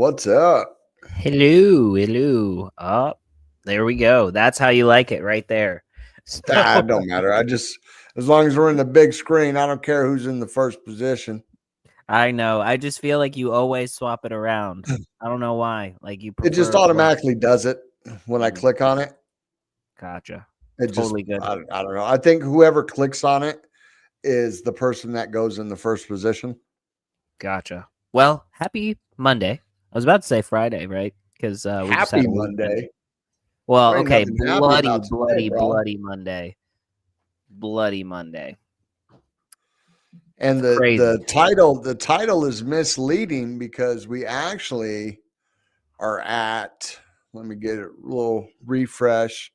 What's up? Hello. Oh, there we go. That's how you like it right there. So, It don't matter. As long as we're in the big screen, I don't care who's in the first position. I know. I just feel like you always swap it around. I don't know why. Like you It just prefer automatically does it when I click on it. Gotcha. It just, Totally good. I don't know. I think whoever clicks on it is the person that goes in the first position. Gotcha. Well, happy Monday. I was about to say Friday, right? Because we just had Happy a weekend. Monday. Well, There ain't okay. nothing happy Bloody about today, bro. Monday. Bloody Monday. And Crazy. the title is misleading because we actually are at, let me get a little refresh.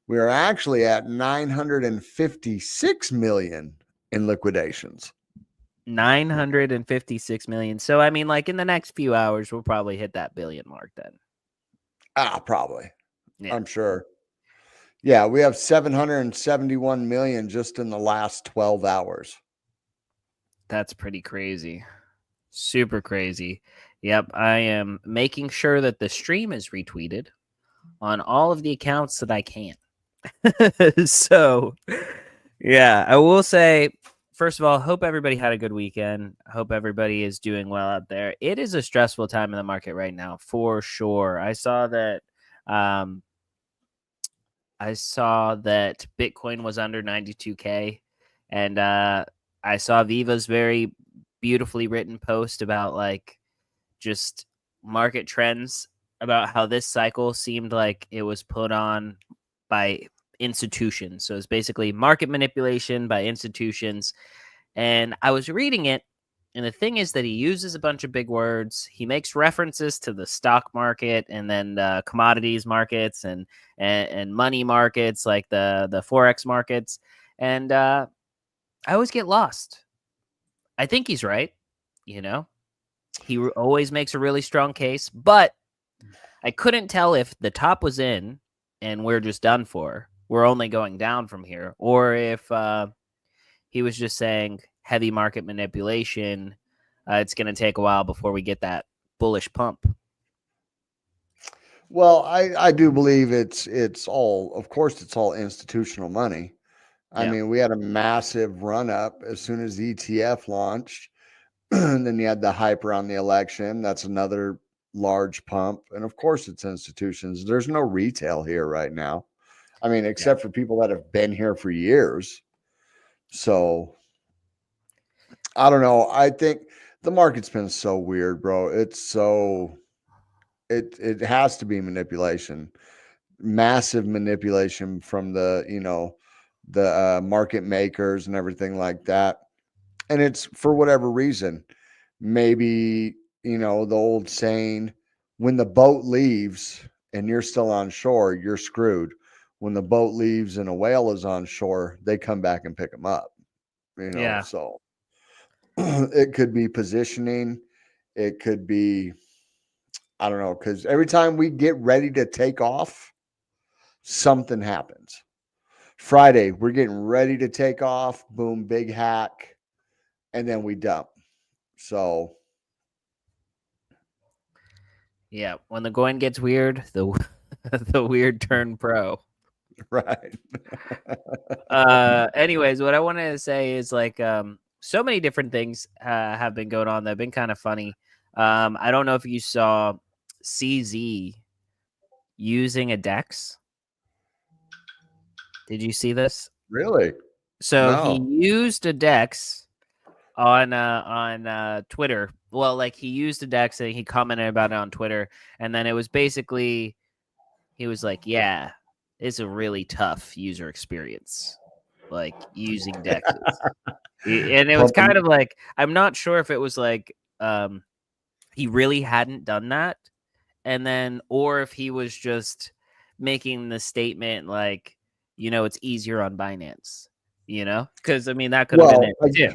We are actually at 956 million in liquidations. 956 million. So I mean, like in the next few hours, we'll probably hit that billion mark then. Probably. Yeah. I'm sure. Yeah, we have 771 million just in the last 12 hours. That's pretty crazy. Super crazy. Yep, I am making sure that the stream is retweeted on all of the accounts that I can. So, yeah, I will say, first of all, hope everybody had a good weekend. I hope everybody is doing well out there. It is a stressful time in the market right now, for sure. I saw that Bitcoin was under 92K, and I saw Viva's very beautifully written post about like just market trends, about how this cycle seemed like it was put on by institutions. So it's basically market manipulation by institutions. And I was reading it, and the thing is that he uses a bunch of big words. He makes references to the stock market and then commodities markets and money markets, like the forex markets. And I always get lost. I think he's right. He always makes a really strong case, but I couldn't tell if the top was in and we're just done for. We're only going down from here, or if he was just saying heavy market manipulation. It's going to take a while before we get that bullish pump. Well, I do believe it's all, of course, it's all institutional money. I mean, we had a massive run up as soon as the ETF launched. And then you had the hype around the election. That's another large pump. And of course, it's institutions. There's no retail here right now. I mean, except for people that have been here for years. So I don't know. I think the market's been so weird, bro. It has to be manipulation, massive manipulation from the market makers and everything like that. And it's for whatever reason. Maybe, the old saying, when the boat leaves and you're still on shore, you're screwed. When the boat leaves and a whale is on shore, they come back and pick them up. So it could be positioning. It could be, I don't know, because every time we get ready to take off, something happens. Friday, we're getting ready to take off. Boom, big hack. And then we dump. So, yeah, when the going gets weird, the the weird turn pro. Right. Anyways, what I wanted to say is like so many different things have been going on that have been kind of funny. I don't know if you saw CZ using a DEX. Did you see this? Really? So No. he used a DEX on Twitter. Well, like he used a DEX and he commented about it on Twitter, and then it was basically he was like, "Yeah, it's a really tough user experience, like using DEXs." And it was kind of like, I'm not sure if it was like he really hadn't done that, and then or if he was just making the statement like, it's easier on Binance, because I mean that could have been it too.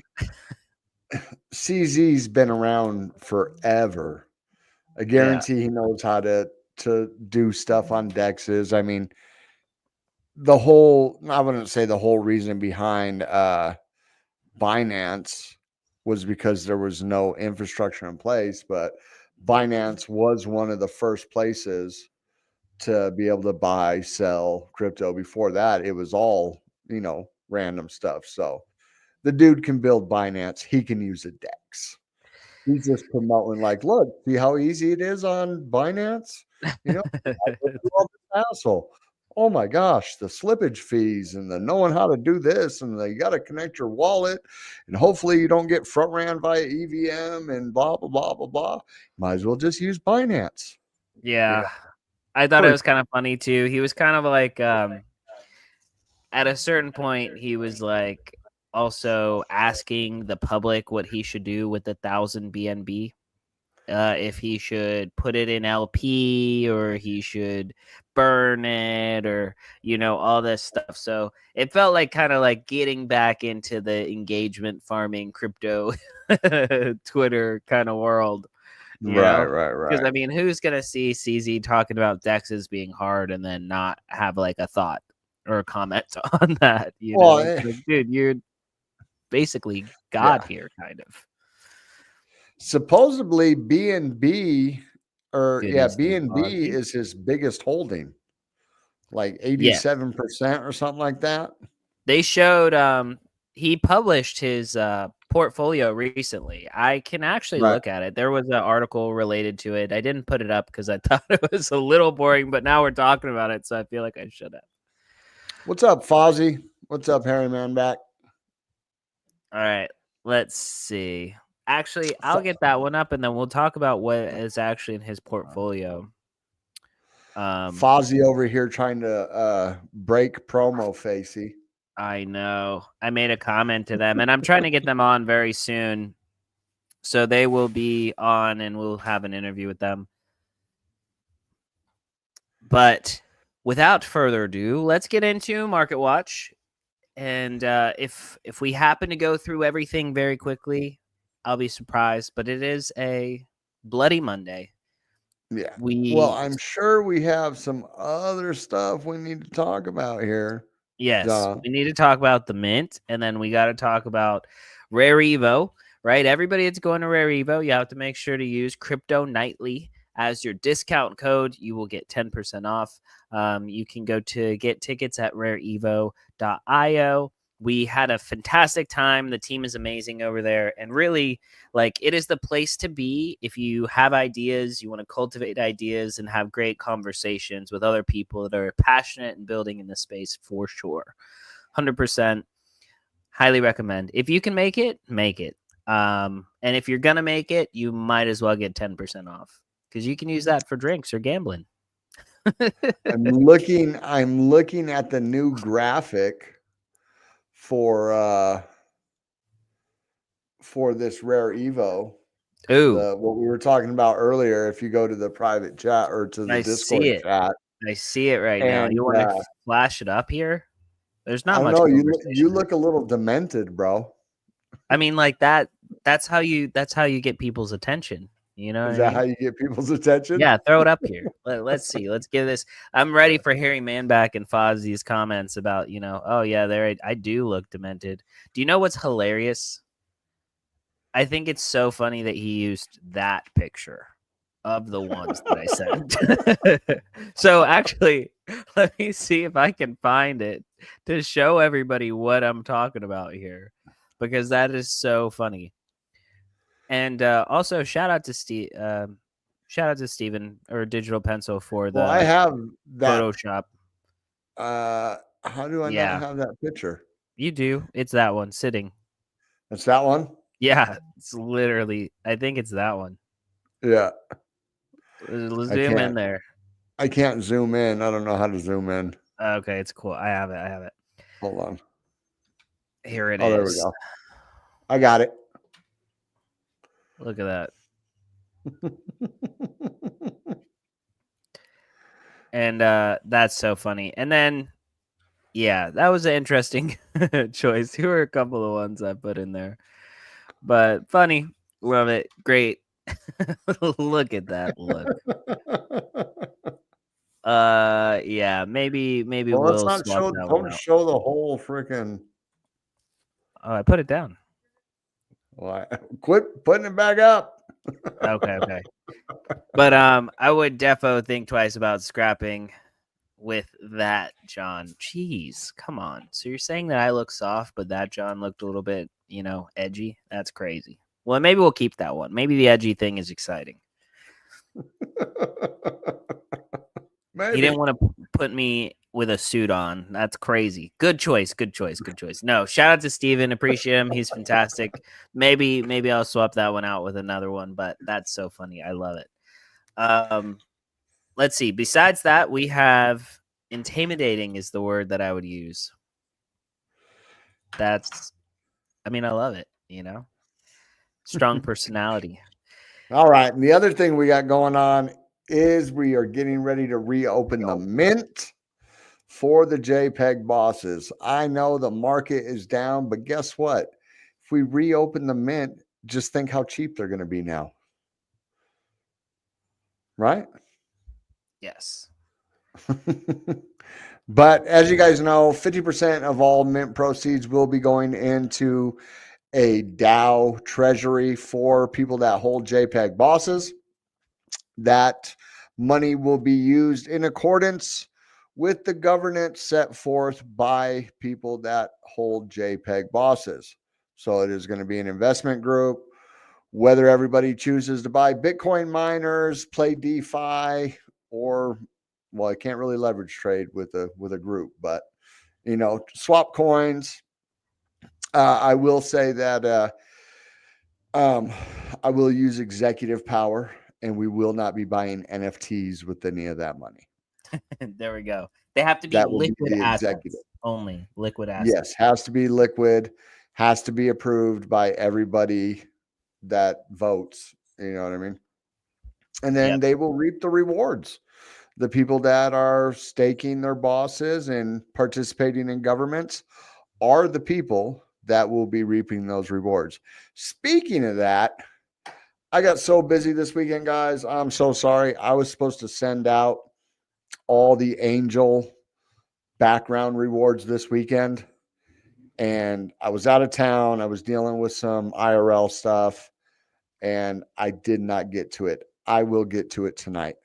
CZ's been around forever. I guarantee he knows how to do stuff on DEXs. I mean, I wouldn't say the whole reason behind Binance was because there was no infrastructure in place, but Binance was one of the first places to be able to buy, sell crypto. Before that, it was all, random stuff. So the dude can build Binance. He can use a DEX. He's just promoting, like, look, see how easy it is on Binance? I go through all this hassle. Oh my gosh, the slippage fees and the knowing how to do this, and you got to connect your wallet, and hopefully you don't get front ran via EVM and blah blah blah blah blah. Might as well just use Binance. Yeah. I thought it was kind of funny too. He was kind of like at a certain point he was like also asking the public what he should do with 1,000 BNB. If he should put it in LP or he should burn it or, all this stuff. So it felt like kind of like getting back into the engagement farming crypto Twitter kind of world. Right. Because I mean, who's gonna see CZ talking about DEXs being hard and then not have like a thought or a comment on that? Like, dude, you're basically God here, kind of. Supposedly BNB BNB is his biggest holding, like 87% or something like that. They showed he published his portfolio recently. I can actually look at it. There was an article related to it. I didn't put it up because I thought it was a little boring, but now we're talking about it, so I feel like I should have. What's up, Fozzie? What's up, Harry Man back? All right, let's see. Actually, I'll get that one up, and then we'll talk about what is actually in his portfolio. Fozzie over here trying to break promo facey. I know. I made a comment to them, and I'm trying to get them on very soon. So they will be on, and we'll have an interview with them. But without further ado, let's get into Market Watch. And if we happen to go through everything very quickly, I'll be surprised. But it is a bloody Monday. Yeah. Well, I'm sure we have some other stuff we need to talk about here. Yes, we need to talk about the mint, and then we got to talk about Rare Evo, right? Everybody that's going to Rare Evo, you have to make sure to use Crypto Nightly as your discount code. You will get 10% off. You can go to get tickets at rareevo.io. We had a fantastic time. The team is amazing over there. And really, like, it is the place to be if you have ideas, you want to cultivate ideas and have great conversations with other people that are passionate and building in this space for sure. 100%. Highly recommend. If you can make it, make it. And if you're going to make it, you might as well get 10% off because you can use that for drinks or gambling. I'm looking at the new graphic for this Rare Evo. Ooh, what we were talking about earlier. If you go to the private chat or to the Discord chat, I see it right now. You want to flash it up here? There's not much. No, you look a little demented, bro. I mean, like that. That's how you get people's attention. Is that how you get people's attention? Yeah, throw it up here. Let's see. Let's give this. I'm ready for Harry Manback and Fozzie's comments about, oh yeah, there I do look demented. Do you know what's hilarious? I think it's so funny that he used that picture of the ones that I sent. So actually, let me see if I can find it to show everybody what I'm talking about here, because that is so funny. And also shout out to Steven or Digital Pencil for the I have that Photoshop. How do I not have that picture? You do. It's that one sitting. It's that one? Yeah, it's literally, I think it's that one. Yeah. Let's zoom in there. I can't zoom in. I don't know how to zoom in. Okay, it's cool. I have it. Hold on. Here it is. There we go. I got it. Look at that. And that's so funny. And then, yeah, that was an interesting choice. Here were a couple of ones I put in there. But funny. Love it. Great. Look at that look. Yeah, maybe we'll not show. Don't show the whole freaking. Oh, I put it down. Well, quit putting it back up. Okay. But I would defo think twice about scrapping with that John. Jeez, come on. So you're saying that I look soft, but that John looked a little bit, edgy? That's crazy. Well, maybe we'll keep that one. Maybe the edgy thing is exciting. Maybe. He didn't want to put me with a suit on. That's crazy. Good choice. No, shout out to Steven. Appreciate him. He's fantastic. Maybe I'll swap that one out with another one, but that's so funny. I love it. Let's see. Besides that, we have intimidating is the word that I would use. I love it, Strong personality. All right. And the other thing we got going on is we are getting ready to reopen the mint for the JPEG bosses. I know the market is down, but guess what? If we reopen the mint, just think how cheap they're going to be now. Right? Yes. But as you guys know, 50% of all mint proceeds will be going into a DAO treasury for people that hold JPEG bosses. That money will be used in accordance with the governance set forth by people that hold JPEG bosses. So it is going to be an investment group. Whether everybody chooses to buy Bitcoin miners, play DeFi, or I can't really leverage trade with a group, but swap coins. I will say that I will use executive power, and we will not be buying NFTs with any of that money. There we go. They have to be That will liquid be the assets executive. only. Liquid assets. Yes, has to be liquid, has to be approved by everybody that votes. You know what I mean? And then they will reap the rewards. The people that are staking their bosses and participating in governments are the people that will be reaping those rewards. Speaking of that, I got so busy this weekend, guys. I'm so sorry. I was supposed to send out all the angel background rewards this weekend, and I was out of town. I was dealing with some IRL stuff, and I did not get to it. I will get to it tonight.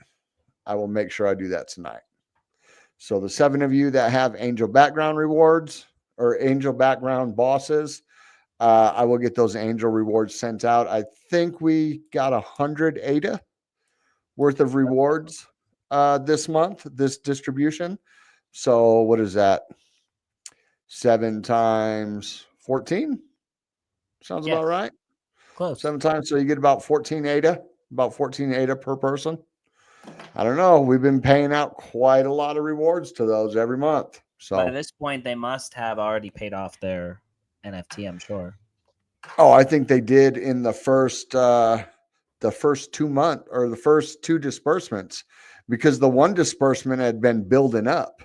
I will make sure I do that tonight. So the 7 of you that have angel background rewards or angel background bosses, I will get those angel rewards sent out. I think we got 100 ADA worth of rewards this month, this distribution. So what is that? 7 times 14? Sounds about right. Close. 7 times. So you get about 14 ADA, per person. I don't know. We've been paying out quite a lot of rewards to those every month. So by this point, they must have already paid off their NFT, I'm sure. Oh, I think they did in the first 2 months or the first 2 disbursements, because the one disbursement had been building up.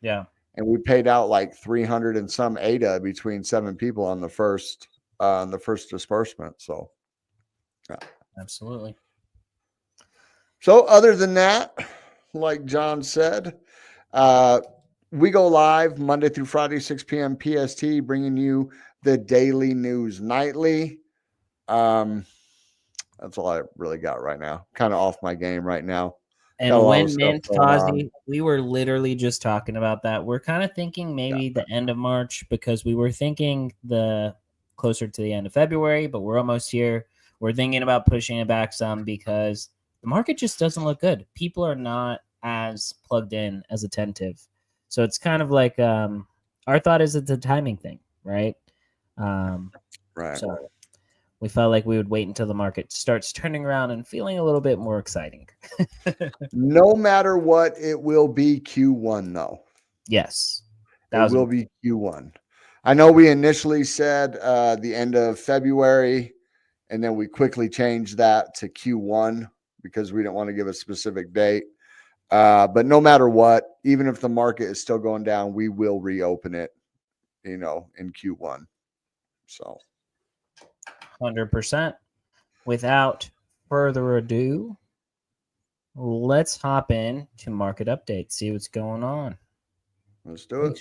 Yeah. And we paid out like 300 and some ADA between 7 people on the first disbursement. So yeah. Absolutely. So other than that, like John said, we go live Monday through Friday, 6 p.m. PST, bringing you the daily news nightly. That's all I really got right now. Kind of off my game right now. And when mint, Tazi, we were literally just talking about that. We're kind of thinking maybe the end of March, because we were thinking the closer to the end of February, but we're almost here. We're thinking about pushing it back some because the market just doesn't look good. People are not as plugged in, as attentive. So it's kind of like our thought is it's a timing thing, right? Right. So we felt like we would wait until the market starts turning around and feeling a little bit more exciting. No matter what, it will be Q1 though. Yes. It will be Q1. I know we initially said the end of February, and then we quickly changed that to Q1 because we didn't want to give a specific date. But no matter what, even if the market is still going down, we will reopen it, in Q1. So 100%. Without further ado, let's hop in to market update, see what's going on. Let's do it.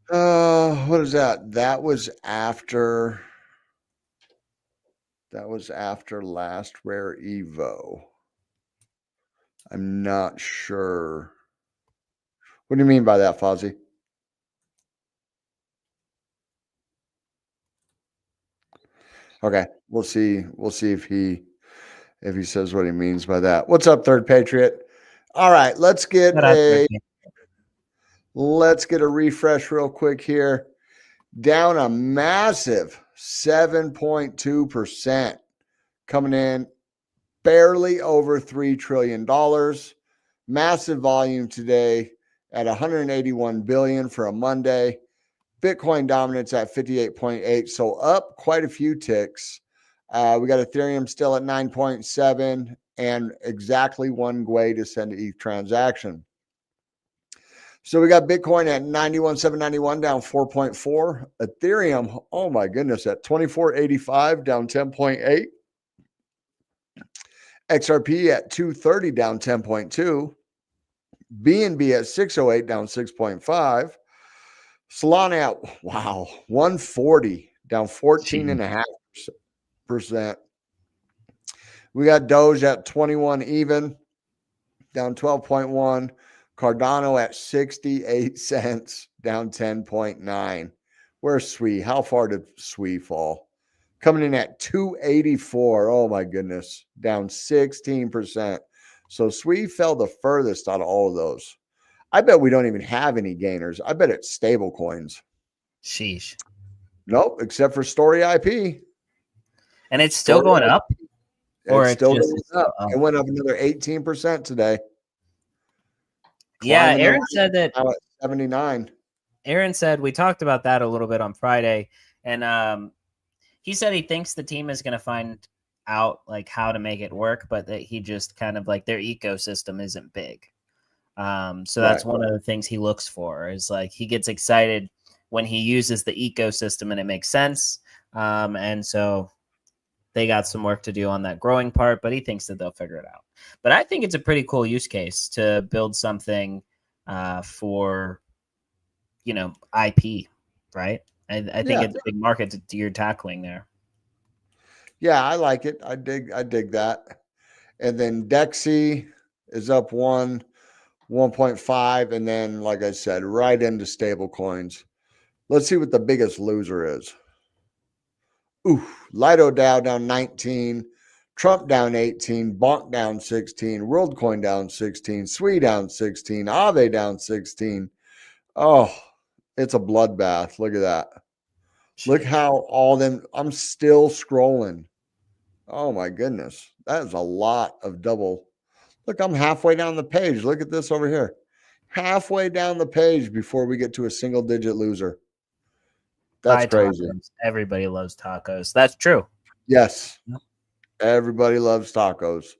What is that? That was after last Rare Evo. I'm not sure. What do you mean by that, Fozzie? Okay, we'll see. We'll see if he says what he means by that. What's up, Third Patriot? All right, let's get Shut up, a Ricky. refresh real quick here. Down a massive 7.2%, coming in barely over $3 trillion. Massive volume today at 181 billion for a Monday. Bitcoin dominance at 58.8, so up quite a few ticks. We got Ethereum still at 9.7 and exactly one way to send an ETH transaction. So we got Bitcoin at 91,791 down 4.4. Ethereum, oh my goodness, at 2485 down 10.8. XRP at 230 down 10.2. BNB at 608 down 6.5. Solana at 140 down 14.5%. We got Doge at 21 even down 12.1. Cardano at 68 cents down 10.9. Where's SWI? How far did SWI fall? Coming in at 284. Oh my goodness, down 16%. So SWI fell the furthest out of all of those. I bet we don't even have any gainers. I bet it's stable coins. Sheesh. Nope, except for Story IP. And it's still going up? It's still going up. Oh. It went up another 18% today. Yeah, Aaron said that. Now at 79. Aaron said we talked about that a little bit on Friday, and he said he thinks the team is going to find out like how to make it work, but that he just kind of like their ecosystem isn't big. So that's one of the things he looks for is like he gets excited when he uses the ecosystem and it makes sense. And so they got some work to do on that growing part, but he thinks that they'll figure it out. But I think it's a pretty cool use case to build something for, IP, right? I think it's a big market you're tackling there. Yeah, I like it. I dig that. And then DEXI is up 1.5, and then like I said, right into stable coins. Let's see what the biggest loser is. Lido DAO down 19, Trump down 18, Bonk down 16, WorldCoin down 16, SWI down 16, Aave down 16. Oh, it's a bloodbath. Look at that. Look how all them, I'm still scrolling. Oh my goodness. That is a lot of double. Look, I'm halfway down the page. Look at this over here. Halfway down the page before we get to a single digit loser. That's crazy. Tacos. Everybody loves tacos. That's true. Yes. Everybody loves tacos.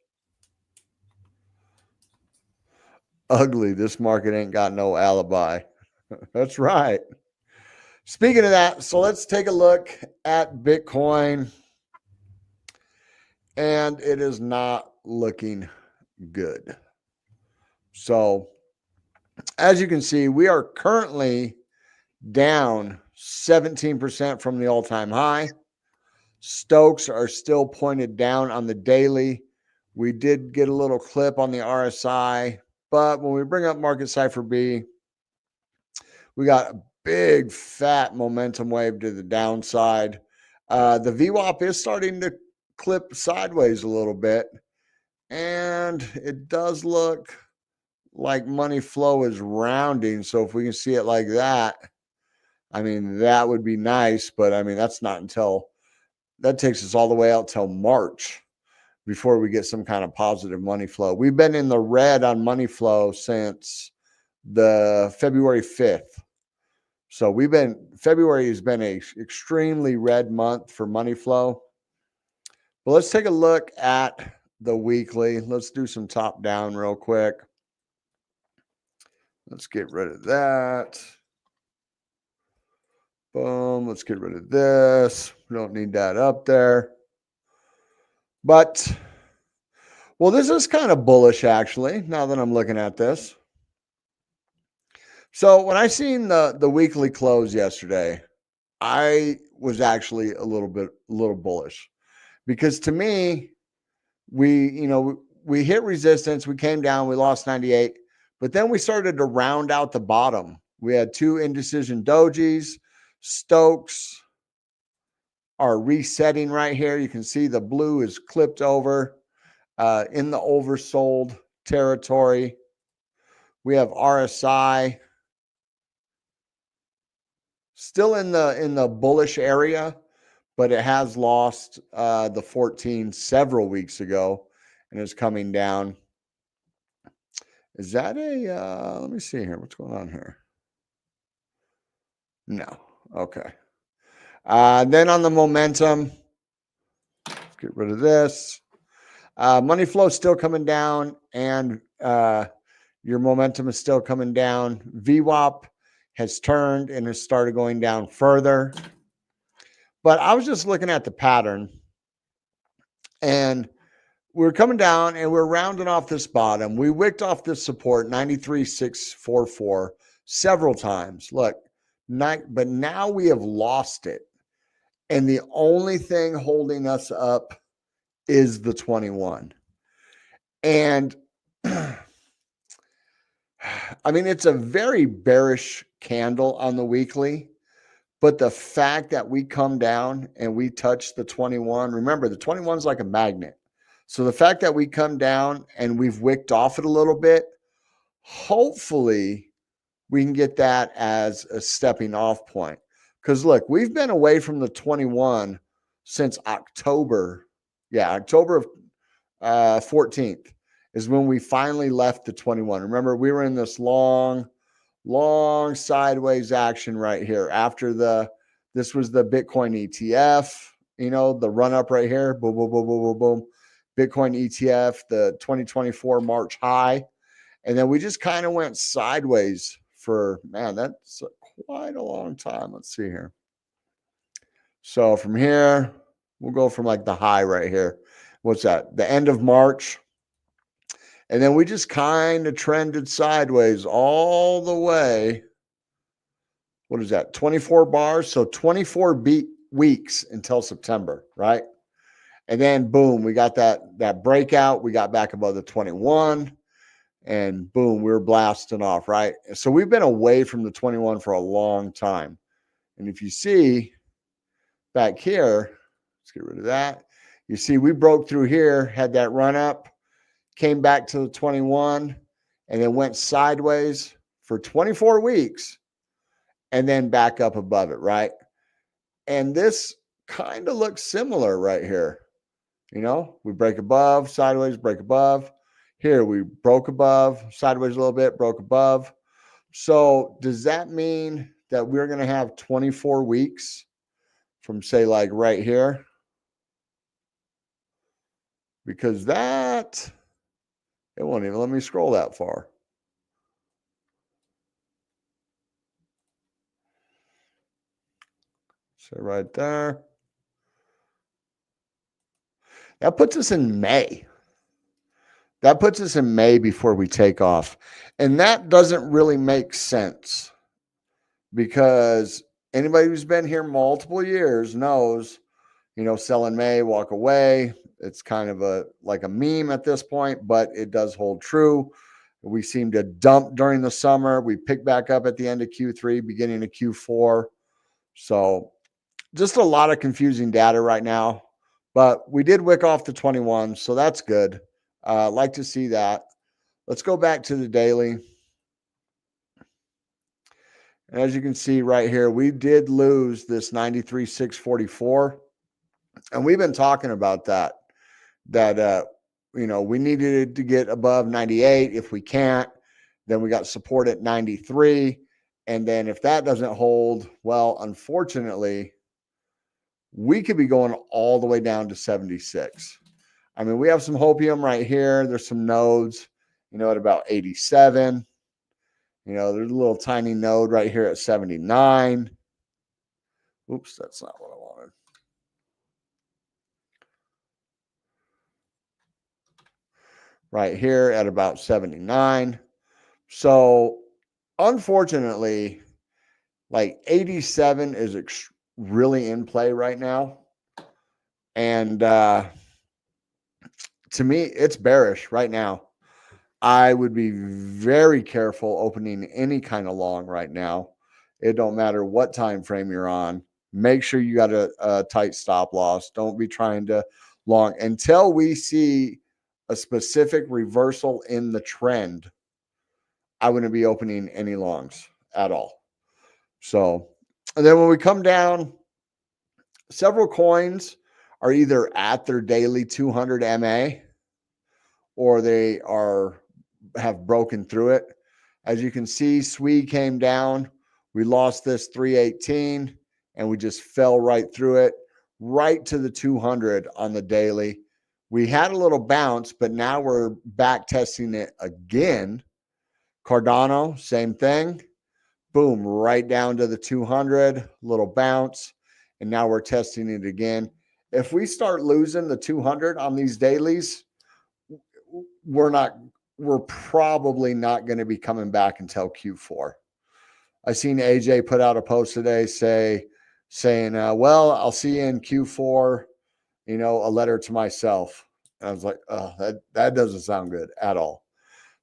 Ugly. This market ain't got no alibi. That's right. Speaking of that, so let's take a look at Bitcoin. And it is not looking good. So, as you can see, we are currently down 17% from the all-time high. Stokes are still pointed down on the daily. We did get a little clip on the RSI, but when we bring up Market Cipher B, we got a big fat momentum wave to the downside. The VWAP is starting to clip sideways a little bit, and it does look like money flow is rounding. So if we can see it like that, I mean, that would be nice, but I mean, that's not until that takes us all the way out till March before we get some kind of positive money flow. We've been in the red on money flow since the February 5th. So February has been a extremely red month for money flow. But let's take a look at the weekly. Let's do some top down real quick. Let's get rid of that. Boom. Let's get rid of this. We don't need that up there. But, well, this is kind of bullish, actually, now that I'm looking at this. So when I seen the weekly close yesterday, I was actually a little bullish, because to me, we hit resistance, we came down, we lost 98, but then we started to round out the bottom. We had two indecision dojis. Stokes are resetting right here. You can see the blue is clipped over in the oversold territory. We have RSI still in the bullish area, but it has lost the 14 several weeks ago and is coming down. Is that a, let me see here. What's going on here? No. Okay. Then on the momentum, let's get rid of this. Money flow is still coming down, and your momentum is still coming down. VWAP has turned and has started going down further. But I was just looking at the pattern, and we're coming down and we're rounding off this bottom. We wicked off this support, 93,644, several times. Look, but now we have lost it. And the only thing holding us up is the 21. And I mean, it's a very bearish candle on the weekly, but the fact that we come down and we touch the 21, remember the 21 is like a magnet. So the fact that we come down and we've wicked off it a little bit, hopefully we can get that as a stepping off point. Because look, we've been away from the 21 since October. Yeah, October of 14th is when we finally left the 21. Remember, we were in this long sideways action right here after this was the Bitcoin ETF, the run up right here, boom, boom, boom, boom, boom, boom. Bitcoin ETF, the 2024 March high. And then we just kind of went sideways for, man, that's quite a long time. Let's see here. So from here, we'll go from like the high right here. What's that? The end of March. And then we just kind of trended sideways all the way. What is that? 24 bars. So 24 weeks until September, right? And then boom, we got that breakout. We got back above the 21. And boom, we were blasting off, right? So we've been away from the 21 for a long time. And if you see back here, let's get rid of that. You see, we broke through here, had that run up, came back to the 21, and then went sideways for 24 weeks, and then back up above it, right? And this kind of looks similar right here. We break above, sideways, break above. Here we broke above, sideways a little bit, broke above. So does that mean that we're going to have 24 weeks from, say, like right here? Because it won't even let me scroll that far. So right there. That puts us in May. That puts us in May before we take off. And that doesn't really make sense, because anybody who's been here multiple years knows, sell in May, walk away. It's kind of like a meme at this point, but it does hold true. We seem to dump during the summer. We pick back up at the end of Q3, beginning of Q4. So just a lot of confusing data right now, but we did wick off the 21. So that's good. Like to see that. Let's go back to the daily. And as you can see right here, we did lose this 93,644. And we've been talking about that we needed to get above 98. If we can't, then we got support at 93. And then if that doesn't hold, well, unfortunately, we could be going all the way down to 76. I mean, we have some hopium right here. There's some nodes, at about 87. There's a little tiny node right here at 79. Oops, that's not what I wanted. Right here at about 79. So unfortunately, like 87 is really in play right now. And to me, it's bearish right now. I would be very careful opening any kind of long right now. It don't matter what time frame you're on. Make sure you got a tight stop loss. Don't be trying to long until we see a specific reversal in the trend. I wouldn't be opening any longs at all. So, and then when we come down, several coins are either at their daily 200 MA or they have broken through it. As you can see, SWE came down. We lost this 318 and we just fell right through it, right to the 200 on the daily. We had a little bounce, but now we're back testing it again. Cardano, same thing. Boom, right down to the 200, little bounce. And now we're testing it again. If we start losing the 200 on these dailies, we're probably not going to be coming back until Q4. I seen AJ put out a post today saying, well, I'll see you in Q4, a letter to myself. And I was like, oh, that doesn't sound good at all.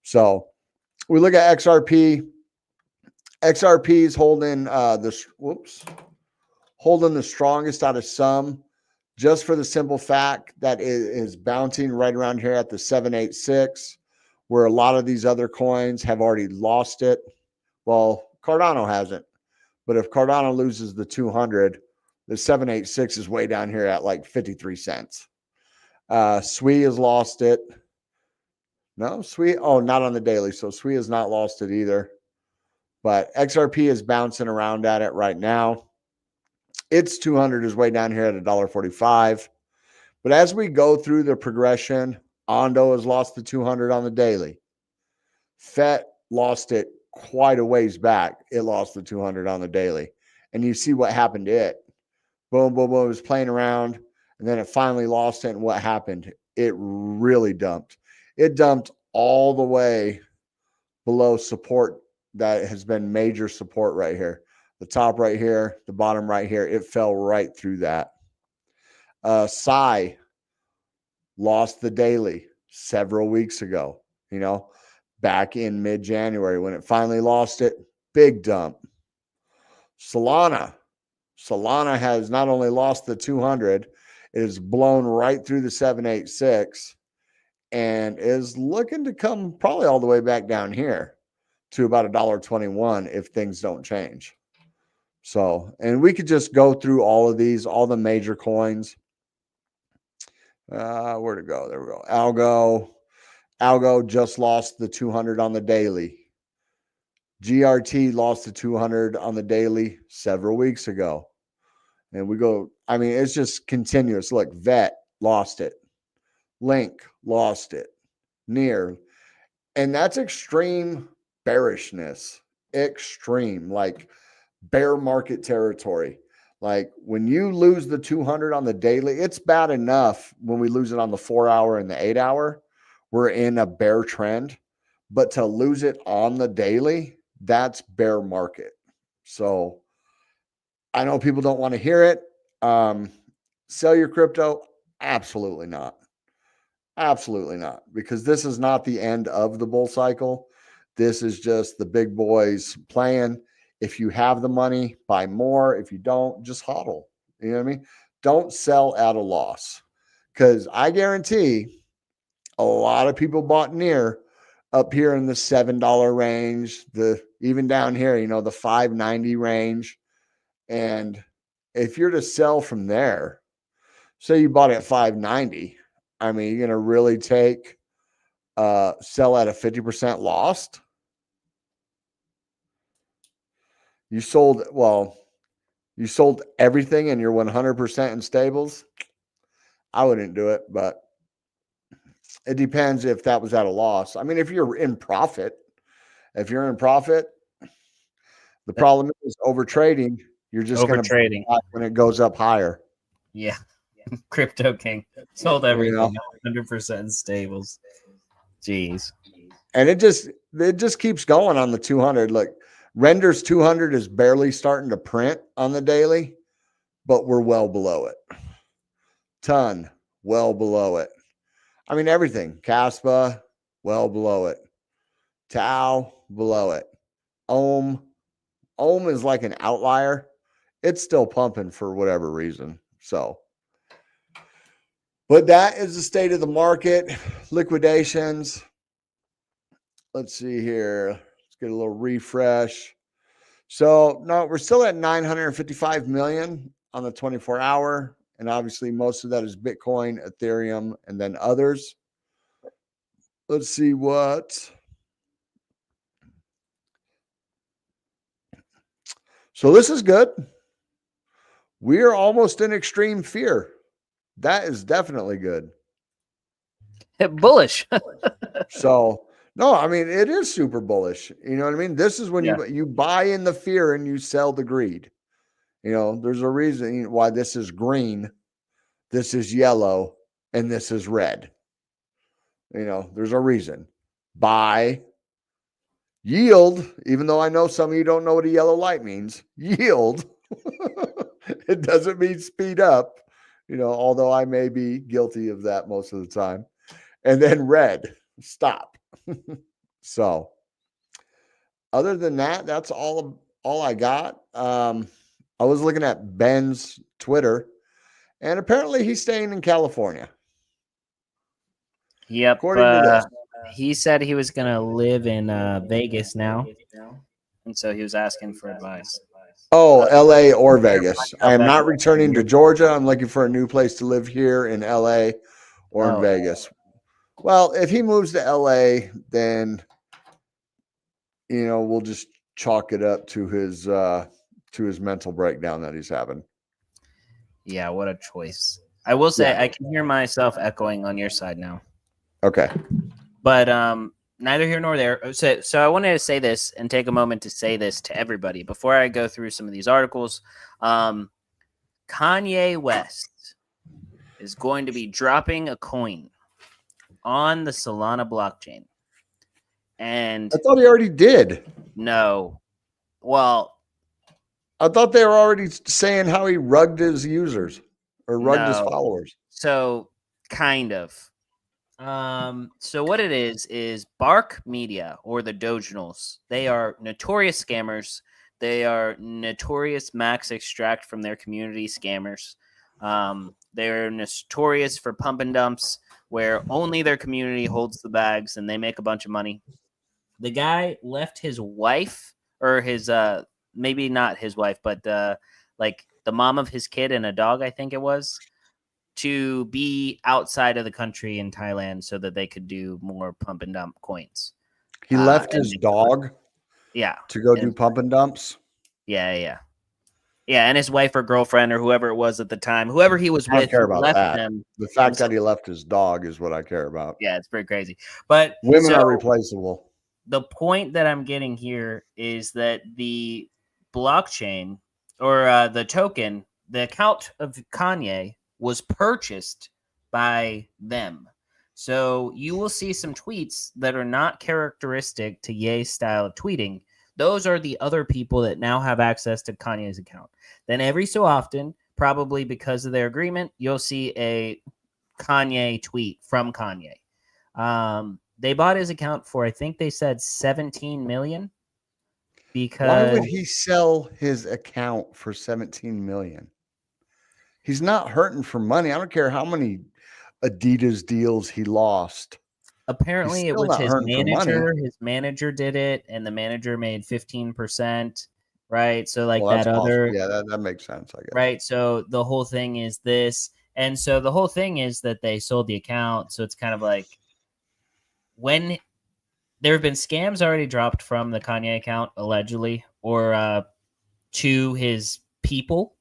So we look at XRP. XRP is holding holding the strongest out of some, just for the simple fact that it is bouncing right around here at the 786, where a lot of these other coins have already lost it. Well, Cardano hasn't, but if Cardano loses the 200, the 786 is way down here at like 53 cents. SWE has lost it. No, SWE, not on the daily. So SWE has not lost it either. But XRP is bouncing around at it right now. Its 200 is way down here at $1.45. But as we go through the progression, Ondo has lost the 200 on the daily. FET lost it quite a ways back. It lost the 200 on the daily. And you see what happened to it. Boom, boom, boom. It was playing around. And then it finally lost it. And what happened? It really dumped. It dumped all the way below support that has been major support right here. The top right here, the bottom right here, it fell right through that. Psy lost the daily several weeks ago, back in mid-January when it finally lost it, big dump. Solana has not only lost the 200, it is blown right through the 786 and is looking to come probably all the way back down here to about $1.21 if things don't change. So, and we could just go through all of these, all the major coins. Where to go? There we go. Algo just lost the 200 on the daily. GRT lost the 200 on the daily several weeks ago. And it's just continuous. Look, VET lost it. Link lost it. Near. And that's extreme bearishness. Extreme, like bear market territory. Like when you lose the 200 on the daily, it's bad enough when we lose it on the 4 hour and the 8 hour. We're in a bear trend, but to lose it on the daily, that's bear market. So I know people don't want to hear it. Sell your crypto? Absolutely not. Absolutely not. Because this is not the end of the bull cycle. This is just the big boys playing. If you have the money, buy more. If you don't, just hodl. You know what I mean? Don't sell at a loss. Because I guarantee a lot of people bought near up here in the $7 range, even down here, the $5.90 range. And if you're to sell from there, say you bought it at $5.90, you're going to really sell at a 50% loss. You sold everything and you're 100% in stables. I wouldn't do it, but it depends if that was at a loss. If you're in profit, the problem is over trading. You're just going to trading when it goes up higher. Yeah. Crypto King sold everything 100% in stables. Jeez. And it just keeps going on the 200. Look, Renders 200 is barely starting to print on the daily, but we're well below it. Ton, well below it. I mean, everything. Caspa, well below it. Tau, below it. Ohm is like an outlier. It's still pumping for whatever reason. So, but that is the state of the market. Liquidations. Let's see here. Let's get a little refresh. So, no, we're still at 955 million on the 24-hour. And obviously, most of that is Bitcoin, Ethereum, and then others. Let's see what. So, this is good. We are almost in extreme fear. That is definitely good. Bullish. So, no, I mean, it is super bullish. You know what I mean? This is when you buy in the fear and you sell the greed. You know, there's a reason why this is green, this is yellow, and this is red. You know, there's a reason. Buy, yield, even though I know some of you don't know what a yellow light means. Yield. It doesn't mean speed up, you know, although I may be guilty of that most of the time. And then red, stop. So, other than that, that's all I got. I was looking at Ben's Twitter, and apparently he's staying in California. Yep. According to this. He said he was going to live in Vegas now. And so he was asking for advice. Oh, LA or Vegas. I am not returning to Georgia. I'm looking for a new place to live here in LA or in Vegas. Well, if he moves to LA, then, you know, we'll just chalk it up to his mental breakdown that he's having. Yeah, what a choice. I will say I can hear myself echoing on your side now. Okay. But neither here nor there. So I wanted to say this and take a moment to say this to everybody before I go through some of these articles. Kanye West is going to be dropping a coin on the Solana blockchain. And I thought he already did. No. Well, I thought they were already saying how he rugged his users or rugged his followers. So kind of. So what it is Bark Media or the Doginals. They are notorious scammers. They are notorious max extract from their community scammers. They're notorious for pump and dumps where only their community holds the bags and they make a bunch of money. The guy left his wife or his maybe not his wife, but like the mom of his kid and a dog, I think it was, to be outside of the country in Thailand so that they could do more pump and dump coins. He left his dog to go do pump and dumps? Yeah, and his wife or girlfriend or whoever it was at the time, whoever he was with, I don't care about that. Them. The fact that he left his dog is what I care about. Yeah, it's pretty crazy. But women are replaceable. The point that I'm getting here is that the blockchain or the token, the account of Kanye was purchased by them. So you will see some tweets that are not characteristic to Ye's style of tweeting. Those are the other people that now have access to Kanye's account. Then every so often, probably because of their agreement, you'll see a Kanye tweet from Kanye. They bought his account for, I think they said 17 million. Because why would he sell his account for 17 million? He's not hurting for money. I don't care how many Adidas deals he lost. Apparently it was his manager. His manager did it, and the manager made 15%. Right. So like that other. Yeah, that makes sense, I guess. Right. So the whole thing is this. And so the whole thing is that they sold the account. So it's kind of like when there have been scams already dropped from the Kanye account, allegedly, or to his people.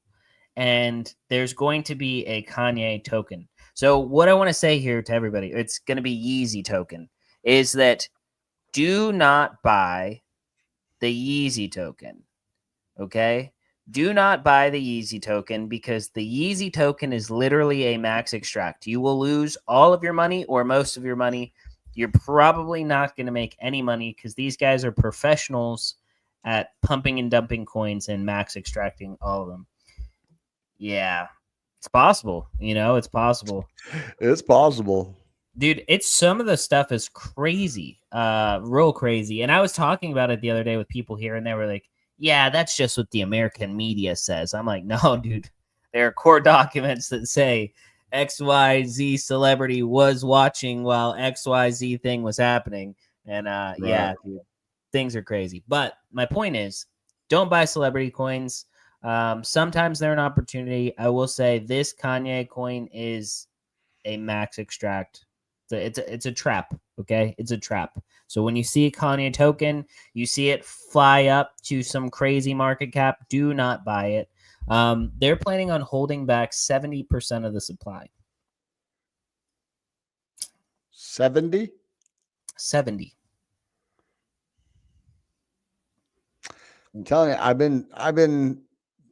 And there's going to be a Kanye token. So what I want to say here to everybody, it's going to be Yeezy token, is that do not buy the Yeezy token. Okay? Do not buy the Yeezy token because the Yeezy token is literally a max extract. You will lose all of your money or most of your money. You're probably not going to make any money because these guys are professionals at pumping and dumping coins and max extracting all of them. Yeah, it's possible. It's possible. It's possible. Dude, it's some of the stuff is crazy, real crazy. And I was talking about it the other day with people here, and they were like, yeah, that's just what the American media says. I'm like, no, dude, there are core documents that say XYZ celebrity was watching while XYZ thing was happening. And yeah, dude, things are crazy. But my point is, don't buy celebrity coins. Sometimes they're an opportunity. I will say this Kanye coin is a max extract. It's a trap. Okay, it's a trap. So when you see a Kanye token, you see it fly up to some crazy market cap, do not buy it. They're planning on holding back 70% of the supply. 70. I'm telling you, I've been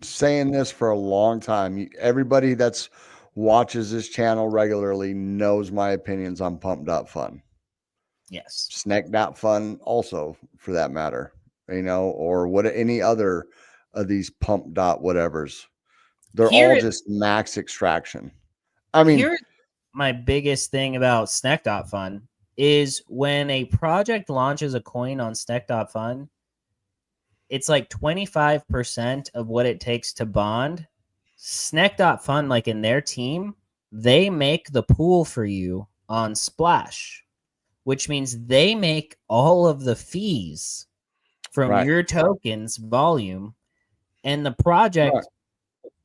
saying this for a long time. Everybody that's watches this channel regularly knows my opinions on pump.fun. Yes. Snack.fun also, for that matter, or what any other of these pump dot whatevers. They're all just max extraction. I mean, here's my biggest thing about Snack.fun is when a project launches a coin on Snack.fun, it's like 25% of what it takes to bond. Snack.fun, like in their team, they make the pool for you on Splash, which means they make all of the fees from your tokens volume, and the project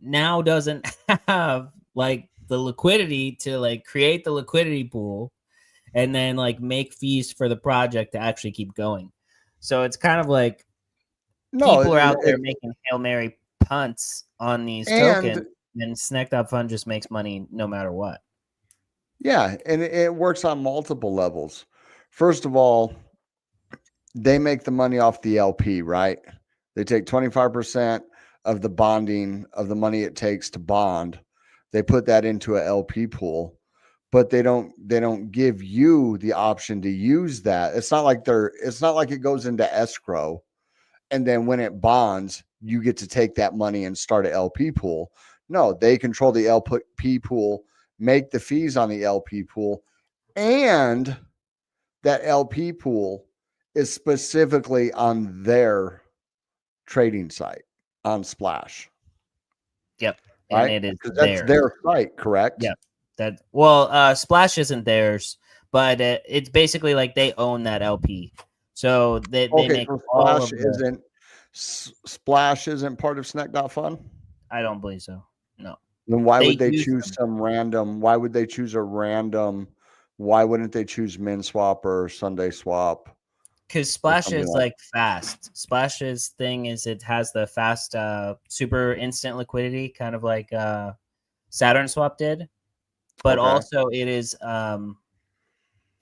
now doesn't have like the liquidity to like create the liquidity pool and then like make fees for the project to actually keep going. So it's kind of like people are out there making Hail Mary punts on these tokens, and Snack.fun just makes money no matter what. Yeah, and it works on multiple levels. First of all, they make the money off the LP, right? They take 25% of the bonding of the money it takes to bond. They put that into a LP pool, but they don't give you the option to use that. It's not like it goes into escrow, and then when it bonds, you get to take that money and start an LP pool. No, they control the LP pool, make the fees on the LP pool, and that LP pool is specifically on their trading site on Splash. Yep. Right? And it is that's their site, correct? Yep. Splash isn't theirs, but it's basically like they own that LP. So they make so all of Splash isn't part of Snack.fun? I don't believe so. No. Then why would they choose some random? Why would they choose a random? Why wouldn't they choose MinSwap or Sunday Swap? Because Splash is like fast. Splash's thing is it has the fast, super instant liquidity, kind of like Saturn Swap did, but also it is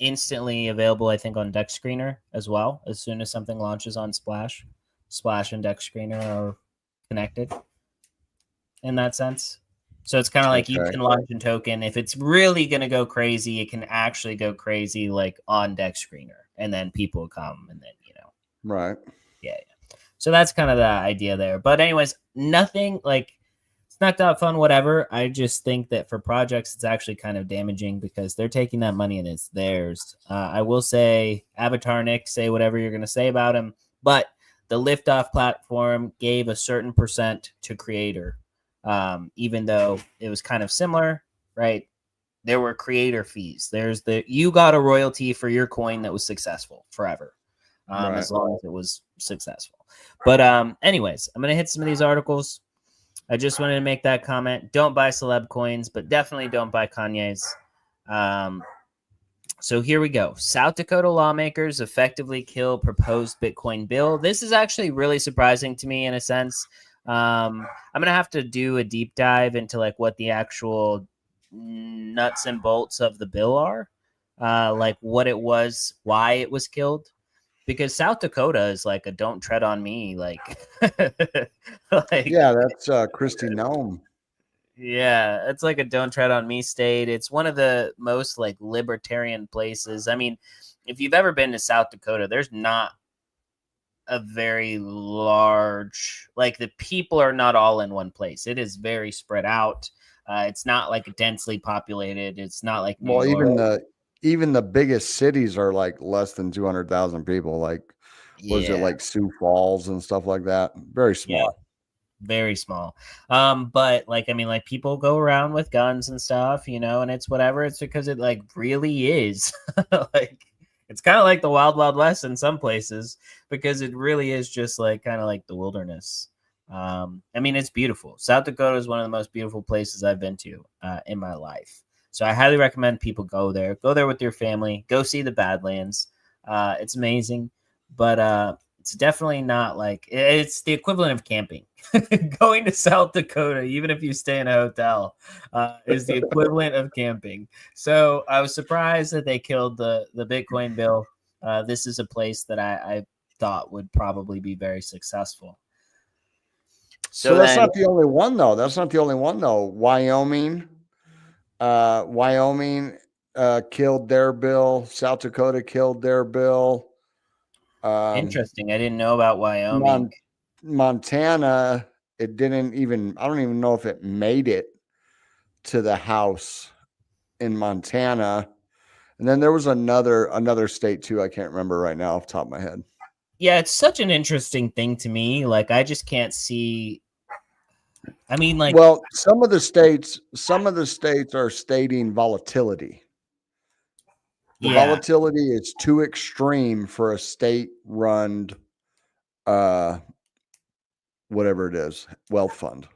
instantly available, I think, on Dex Screener as well. As soon as something launches on Splash, Splash and Dex Screener are connected in that sense. So it's kind of like you can launch a token. If it's really going to go crazy, it can actually go crazy like on Dex Screener. And then people come and then, Right. Yeah. So that's kind of the idea there. But anyways, nothing like it's not fun, whatever. I just think that for projects, it's actually kind of damaging because they're taking that money and it's theirs. I will say, Avatar Nick, say whatever you're going to say about him. But the Liftoff platform gave a certain percent to creator, even though it was kind of similar, right? There were creator fees. You got a royalty for your coin that was successful forever, as long as it was successful. But anyways, I'm going to hit some of these articles. I just wanted to make that comment. Don't buy celeb coins, but definitely don't buy Kanye's. So here we go. South Dakota lawmakers effectively kill proposed Bitcoin bill. This is actually really surprising to me in a sense. I'm going to have to do a deep dive into like what the actual nuts and bolts of the bill are, like what it was, why it was killed, because South Dakota is like a don't tread on me, like yeah, that's Kristi Noem. Yeah, it's like a don't tread on me state. It's one of the most like libertarian places. I mean, if you've ever been to South Dakota, there's not a very large, like the people are not all in one place. It is very spread out. It's not like densely populated. It's not like New Well, York. even the biggest cities are like less than 200,000 people. Like, was it Yeah. like Sioux Falls and stuff like that? Very Yeah. small. Very small. But like, I mean, like people go around with guns and stuff, you know, and it's whatever. It's because it like really is like, it's kind of like the wild, wild west in some places, because it really is just like kind of like the wilderness. I mean, it's beautiful. South Dakota is one of the most beautiful places I've been to in my life. So I highly recommend people go there. Go there with your family. Go see the Badlands. It's amazing, but it's definitely not like, it's the equivalent of camping. Going to South Dakota, even if you stay in a hotel, is the equivalent of camping. So I was surprised that they killed the Bitcoin bill. This is a place that I thought would probably be very successful. So that's not the only one, though. That's not the only one, though. Wyoming killed their bill. South Dakota killed their bill. Interesting. I didn't know about Wyoming. Montana, it didn't even, I don't even know if it made it to the House in Montana. And then there was another state too. I can't remember right now off the top of my head. Yeah, it's such an interesting thing to me. Like, I just can't see. I mean, like, well, some of the states are stating volatility. The volatility is too extreme for a state-run, whatever it is, wealth fund.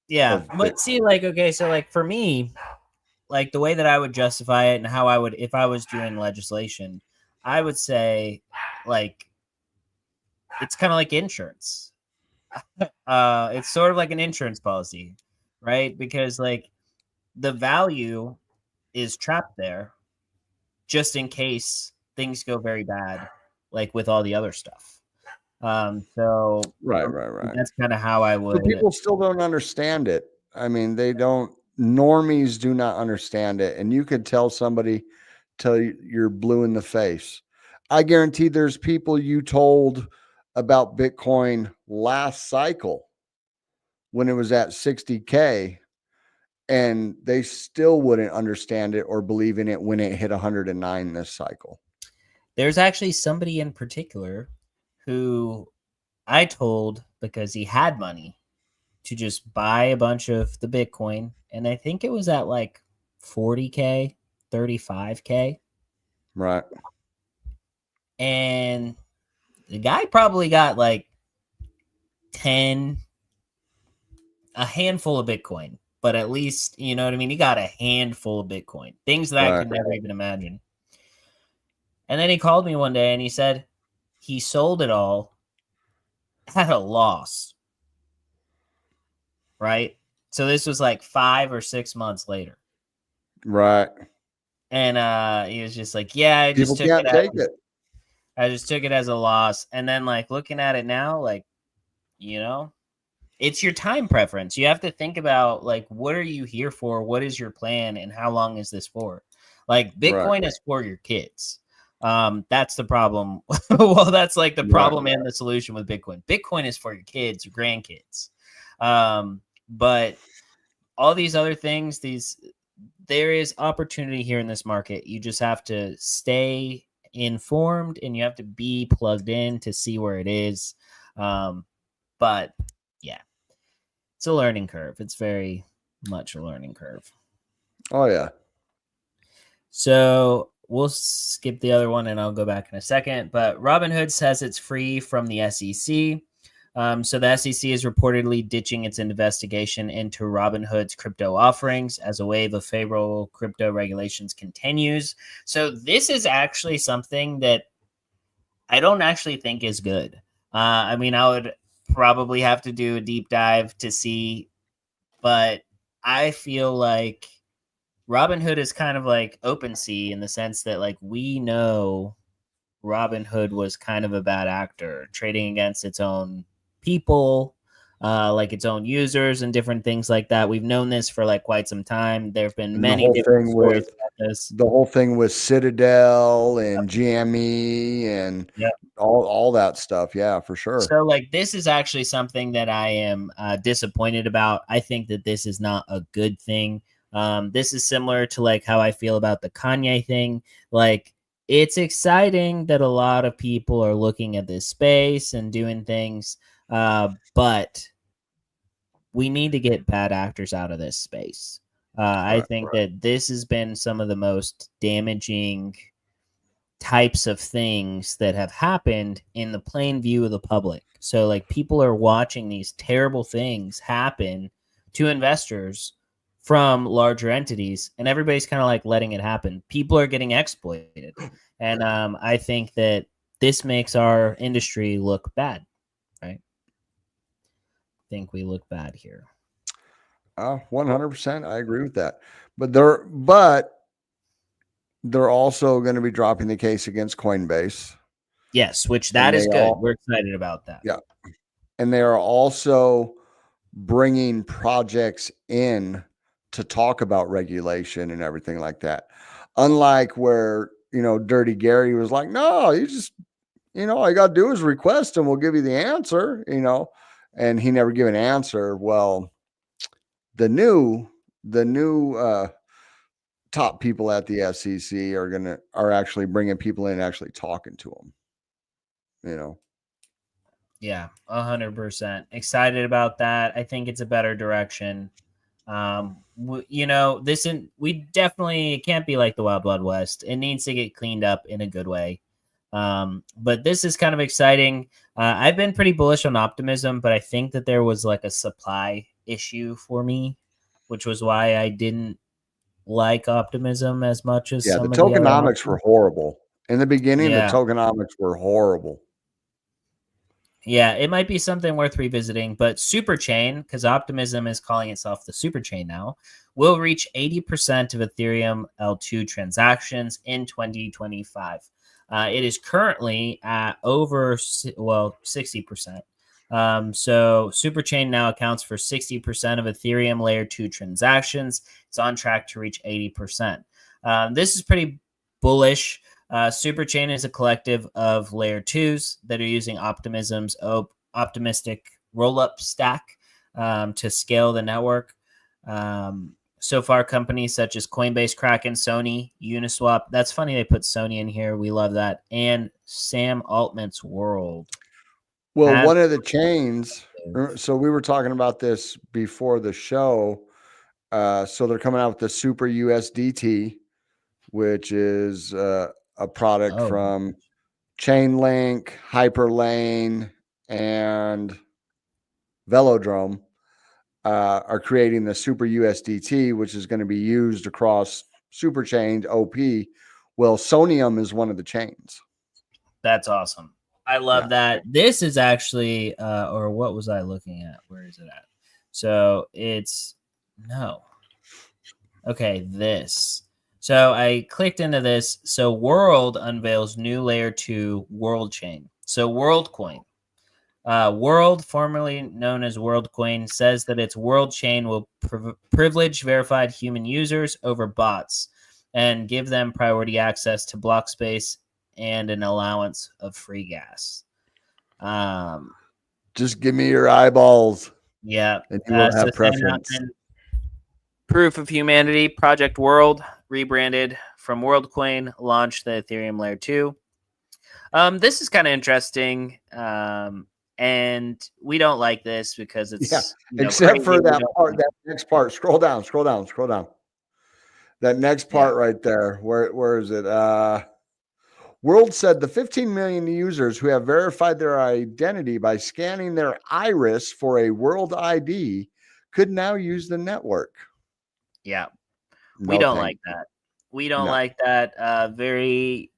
Yeah, but see, like, okay, so like for me, like the way that I would justify it and how I would, if I was doing legislation, I would say, like, it's kind of like insurance. It's sort of like an insurance policy, right? Because like the value is trapped there just in case things go very bad, like with all the other stuff. So right. That's kind of how I would. But people still don't understand it. I mean, they don't. Normies do not understand it, and you could tell somebody till you're blue in the face. I guarantee there's people you told about Bitcoin last cycle when it was at 60K, and they still wouldn't understand it or believe in it when it hit 109 this cycle. There's actually somebody in particular who I told, because he had money, to just buy a bunch of the Bitcoin. And I think it was at like 40K, 35K. Right. And the guy probably got like a handful of Bitcoin, but at least, you know what I mean? He got a handful of Bitcoin, things that I could never even imagine. And then he called me one day and he said he sold it all at a loss. Right? So this was like 5 or 6 months later. Right. And he was just like, yeah, I just took it as a loss. And then like looking at it now, like, you know, it's your time preference. You have to think about like, what are you here for? What is your plan? And how long is this for? Like Bitcoin is for your kids. That's the problem. Well, that's like the problem and the solution with Bitcoin. Bitcoin is for your kids or grandkids. But all these other things, there is opportunity here in this market. You just have to stay informed and you have to be plugged in to see where it is. But yeah, it's a learning curve. It's very much a learning curve. Oh yeah. So we'll skip the other one and I'll go back in a second. But Robinhood says it's free from the SEC. So the SEC is reportedly ditching its investigation into Robinhood's crypto offerings as a wave of favorable crypto regulations continues. So this is actually something that I don't actually think is good. I mean, I would probably have to do a deep dive to see, but I feel like Robinhood is kind of like OpenSea in the sense that like we know Robinhood was kind of a bad actor, trading against its own people, like its own users and different things like that. We've known this for like quite some time. There have been many different stories about this. the whole thing with Citadel and GME and Yep. all that stuff. Yeah, for sure. So, like, this is actually something that I am disappointed about. I think that this is not a good thing. This is similar to like how I feel about the Kanye thing. Like, it's exciting that a lot of people are looking at this space and doing things, but we need to get bad actors out of this space. I Right, think that this has been some of the most damaging types of things that have happened in the plain view of the public. So, like, people are watching these terrible things happen to investors from larger entities, and everybody's kind of like letting it happen. People are getting exploited. And I think that this makes our industry look bad, right? I think we look bad here. 100%. I agree with that. But they're also going to be dropping the case against Coinbase. Yes, which And that is good. We're excited about that. Yeah. And they are also bringing projects in to talk about regulation and everything like that. Unlike where, Dirty Gary was like, no, you just, all you got to do is request and we'll give you the answer, and he never gave an answer. Well, the new top people at the SEC are actually bringing people in, actually talking to them. Yeah, 100%. Excited about that. I think it's a better direction. We definitely, it can't be like the Wild Wild West. It needs to get cleaned up in a good way. But this is kind of exciting. I've been pretty bullish on optimism, but I think that there was like a supply issue for me, which was why I didn't like optimism as much as Yeah, the some of the other tokenomics were options. horrible. In the beginning, the Yeah. tokenomics were horrible. Yeah, it might be something worth revisiting, but Superchain, because Optimism is calling itself the Superchain now, will reach 80% of Ethereum L2 transactions in 2025. It is currently at over 60%. So Superchain now accounts for 60% of Ethereum Layer 2 transactions. It's on track to reach 80%. This is pretty bullish. Superchain is a collective of layer 2s that are using Optimism's optimistic rollup stack to scale the network. So far, companies such as Coinbase, Kraken, Sony, Uniswap. That's funny they put Sony in here. We love that. And Sam Altman's World. Well, one of the chains, so we were talking about this before the show. So they're coming out with the Super USDT, which is a product from Chainlink, Hyperlane, and Velodrome. Are creating the Super USDT, which is going to be used across super chained OP. Well, Sonium is one of the chains. That's awesome. I love that. This is actually, or what was I looking at? Where is it at? So it's this. So I clicked into this. So World unveils new layer 2 world chain. So WorldCoin. World, formerly known as WorldCoin, says that its world chain will privilege verified human users over bots and give them priority access to block space and an allowance of free gas. Just give me your eyeballs. Yeah. And you won't have preference. Proof of Humanity, Project World, rebranded from WorldCoin, launched the Ethereum Layer 2. This is kind of interesting. And we don't like this because it's except for that part, that next part. Scroll down. That next part right there. Where is it? World said the 15 million users who have verified their identity by scanning their iris for a World ID could now use the network. Yeah. We don't like that. We don't like that. Very,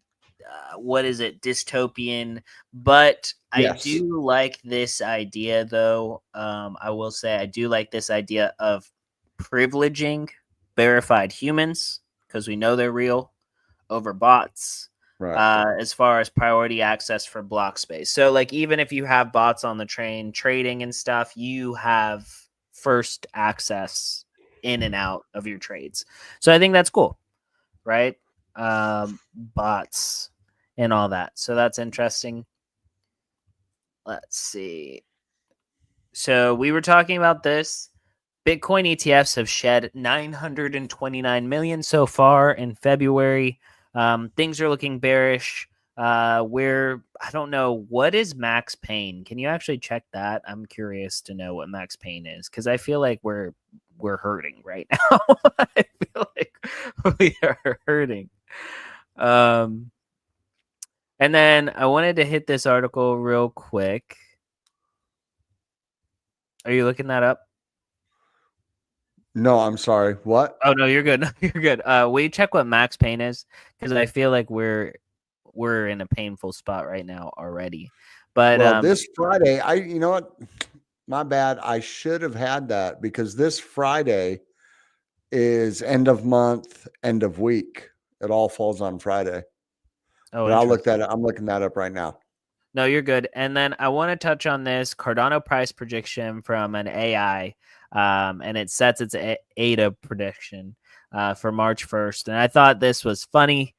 what is it? Dystopian. But I do like this idea, though. I will say I do like this idea of privileging verified humans because we know they're real over bots. Right. As far as priority access for block space. So, like, even if you have bots on the train trading and stuff, you have first access in and out of your trades. So I think that's cool. right? Bots and all that. So that's interesting. Let's see. So we were talking about this. Bitcoin ETFs have shed 929 million so far in February. Things are looking bearish. Where I don't know, what is max pain? Can you actually check that? I'm curious to know what max pain is because I feel like we're hurting right now. I feel like we are hurting. And then I wanted to hit this article real quick. Are you looking that up? No, I'm sorry. What? Oh no, you're good. You're good. Will you check what max pain is? Because I feel like we're in a painful spot right now already. But Well, this Friday, you know what? My bad. I should have had that because this Friday is end of month, end of week. It all falls on Friday. oh, But I'll look interesting. that up. I'm looking that up right now. No, you're good. And then I want to touch on this Cardano price prediction from an AI, and it sets its ADA prediction for March 1st. And I thought this was funny,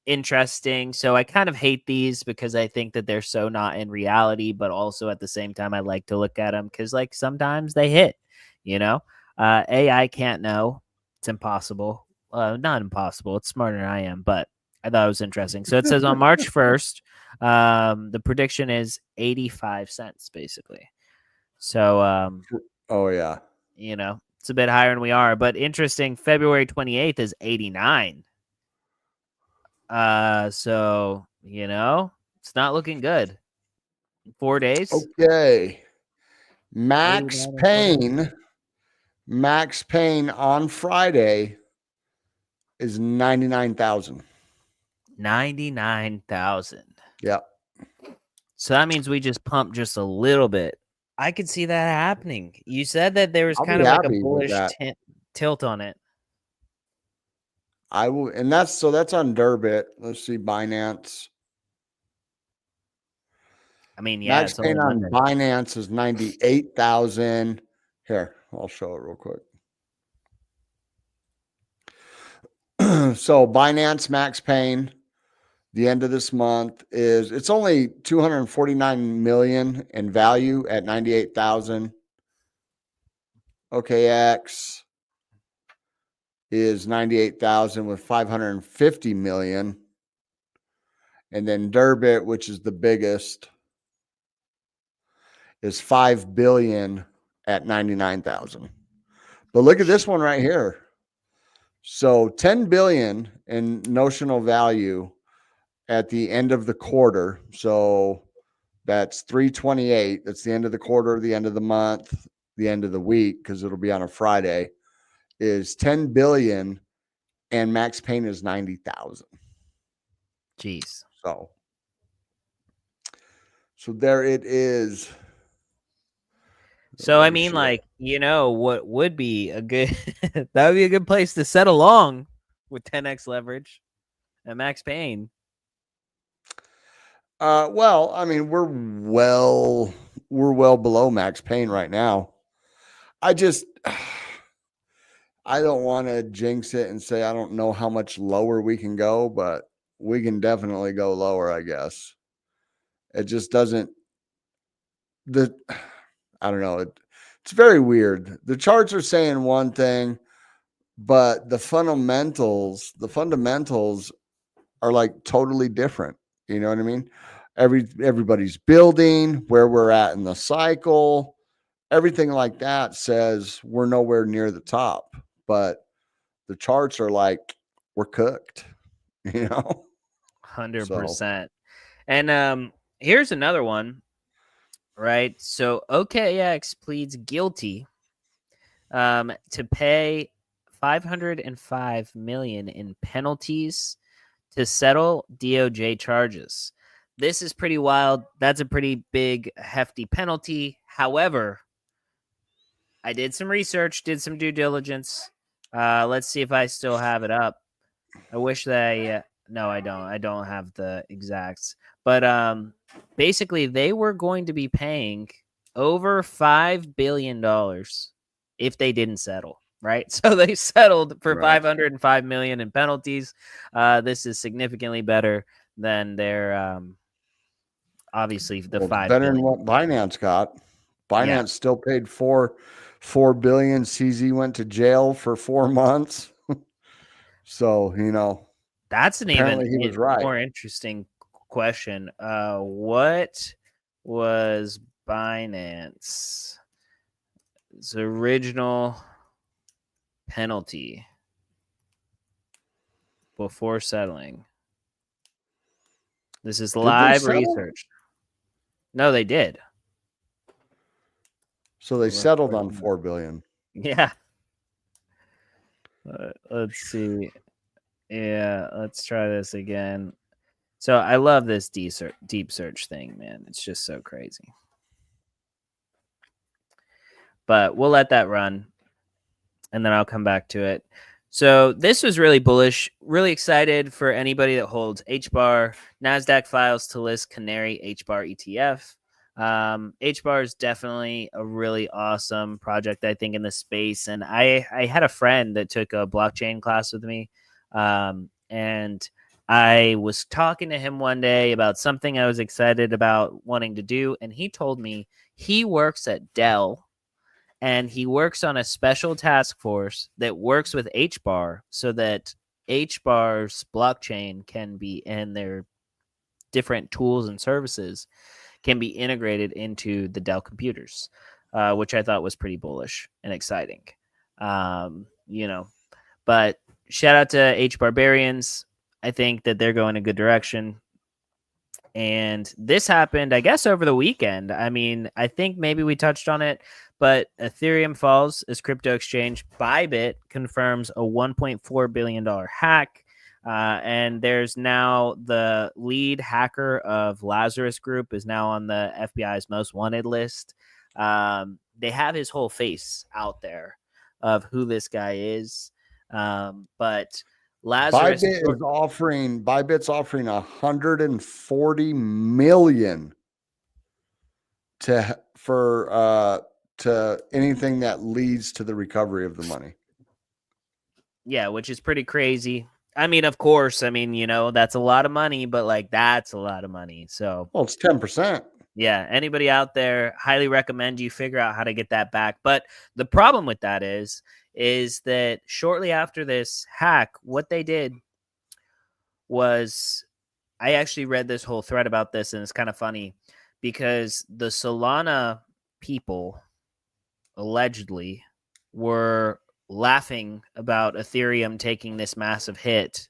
interesting. So I kind of hate these because I think that they're so not in reality, but also at the same time, I like to look at them because, like, sometimes they hit, you know? AI can't know. It's impossible. Not impossible. It's smarter than I am, but I thought it was interesting. So it says on March 1st, the prediction is 85 cents basically. So, Oh yeah. it's a bit higher than we are, but interesting. February 28th is 89. So, it's not looking good. 4 days. Okay. Max 89 in 4 days. Pain. Max Pain on Friday is 99,000. 99,000. Yeah. So that means we just pumped just a little bit. I could see that happening. You said that there was I'll kind be of like a happy with bullish that. tilt on it. I will, and that's on Durbit. Let's see, Binance. I mean, yeah, Max it's only Pain on Monday. Binance is 98,000. Here, I'll show it real quick. So Binance Max Pain, the end of this month it's only 249 million in value at 98,000. OKX is 98,000 with 550 million. And then Durbit, which is the biggest, is 5 billion at 99,000. But look at this one right here. So 10 billion in notional value at the end of the quarter. So that's 328. That's the end of the quarter, the end of the month, the end of the week, because it'll be on a Friday, is 10 billion and Max Pain is 90,000. Jeez. So there it is. So I mean, like, what would be a good that would be a good place to set along with 10x leverage and Max Payne. Well, I mean, we're well below Max Pain right now. I just I don't want to jinx it and say I don't know how much lower we can go, but we can definitely go lower, I guess. It just doesn't I don't know. It's very weird. The charts are saying one thing, but the fundamentals are like totally different. You know what I mean? Everybody's building where we're at in the cycle. Everything like that says we're nowhere near the top, but the charts are like we're cooked, you know? So 100%. And here's another one, right? So OKX pleads guilty to pay 505 million in penalties to settle DOJ charges. This is pretty wild. That's a pretty big, hefty penalty. However, I did some research, did some due diligence. Let's see if I still have it up. I wish that no, I don't. I don't have the exacts. But basically, they were going to be paying over $5 billion if they didn't settle. right? So they settled for Right. $505 million in penalties. This is significantly better than their obviously the Well, it's $5 better than billion. what Binance got. Yeah, Binance still paid four billion. CZ went to jail for 4 months. So, that's an even apparently he was right. more interesting question. What was Binance's original penalty before settling? This is Did they live settle? research. No, they did. So they settled on 4 billion. Yeah. Let's see. Yeah, let's try this again. So I love this deep search thing, man. It's just so crazy. But we'll let that run, and then I'll come back to it. So this was really bullish. Really excited for anybody that holds HBAR. NASDAQ files to list Canary HBAR ETF. HBAR is definitely a really awesome project, I think, in the space. And I had a friend that took a blockchain class with me. And I was talking to him one day about something I was excited about wanting to do. And he told me he works at Dell and he works on a special task force that works with HBAR so that HBAR's blockchain can be, and their different tools and services can be integrated into the Dell computers, which I thought was pretty bullish and exciting. But shout out to H Barbarians. I think that they're going a good direction. And this happened, I guess, over the weekend. I mean, I think maybe we touched on it, but Ethereum falls as crypto exchange. Bybit confirms a $1.4 billion hack. And there's now the lead hacker of Lazarus Group is now on the FBI's most wanted list. They have his whole face out there of who this guy is. But Lazarus Bybit's offering 140 million to anything that leads to the recovery of the money. Yeah, which is pretty crazy. I mean, of course, that's a lot of money, but that's a lot of money. So, well, it's 10%. Yeah, anybody out there, highly recommend you figure out how to get that back. But the problem with that is that shortly after this hack, what they did was, I actually read this whole thread about this, and it's kind of funny because the Solana people allegedly were laughing about Ethereum taking this massive hit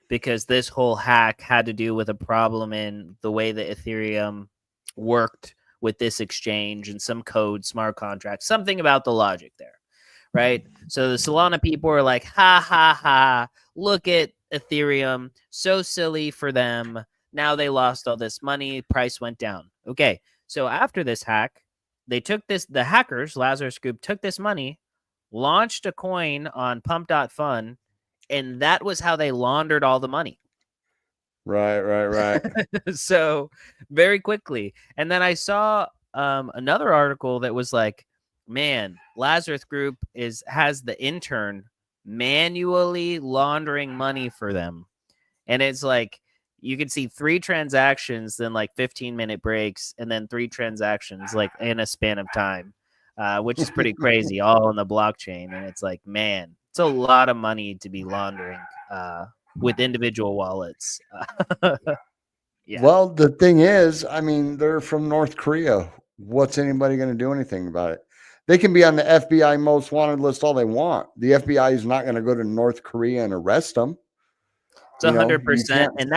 because this whole hack had to do with a problem in the way that Ethereum worked with this exchange and some code, smart contracts, something about the logic there, right? So the Solana people are like, ha, ha, ha, look at Ethereum, so silly for them. Now they lost all this money, price went down. Okay, so after this hack, they took the hackers, Lazarus Group, took this money, launched a coin on pump.fun, and that was how they laundered all the money. Right. So very quickly. And then I saw another article that was like, man, Lazarus Group has the intern manually laundering money for them. And it's like, you can see 3 transactions, then 15-minute breaks, and then 3 transactions in a span of time, which is pretty crazy, all on the blockchain. And it's like, man, it's a lot of money to be laundering with individual wallets. Yeah. Well, the thing is, they're from North Korea. What's anybody going to do anything about it? They can be on the FBI most wanted list all they want. The FBI is not going to go to North Korea and arrest them. It's 100%. And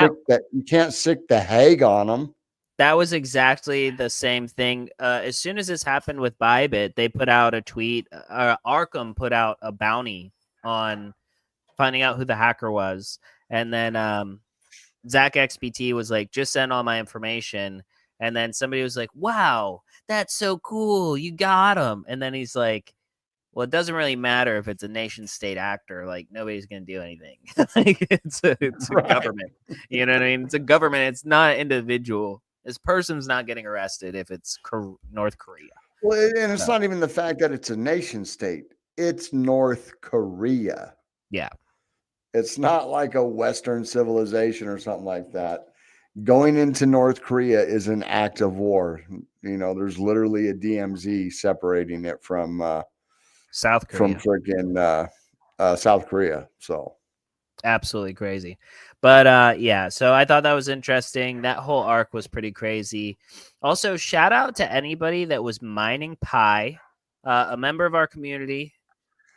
you can't sick the Hague on them. That was exactly the same thing. As soon as this happened with Bybit, they put out a tweet. Arkham put out a bounty on finding out who the hacker was. And then Zach XBT was like, just send all my information. And then somebody was like, wow, that's so cool. You got him. And then he's like, well, it doesn't really matter if it's a nation state actor. Nobody's going to do anything. It's a government. You know what I mean? It's a government. It's not an individual. This person's not getting arrested if it's North Korea. Well, and it's not even the fact that it's a nation state. it's North Korea. Yeah. It's not like a Western civilization or something like that. Going into North Korea is an act of war. You know, there's literally a DMZ separating it from South Korea. freaking South Korea. So absolutely crazy. But yeah, so I thought that was interesting. That whole arc was pretty crazy. Also, shout out to anybody that was mining Pi, a member of our community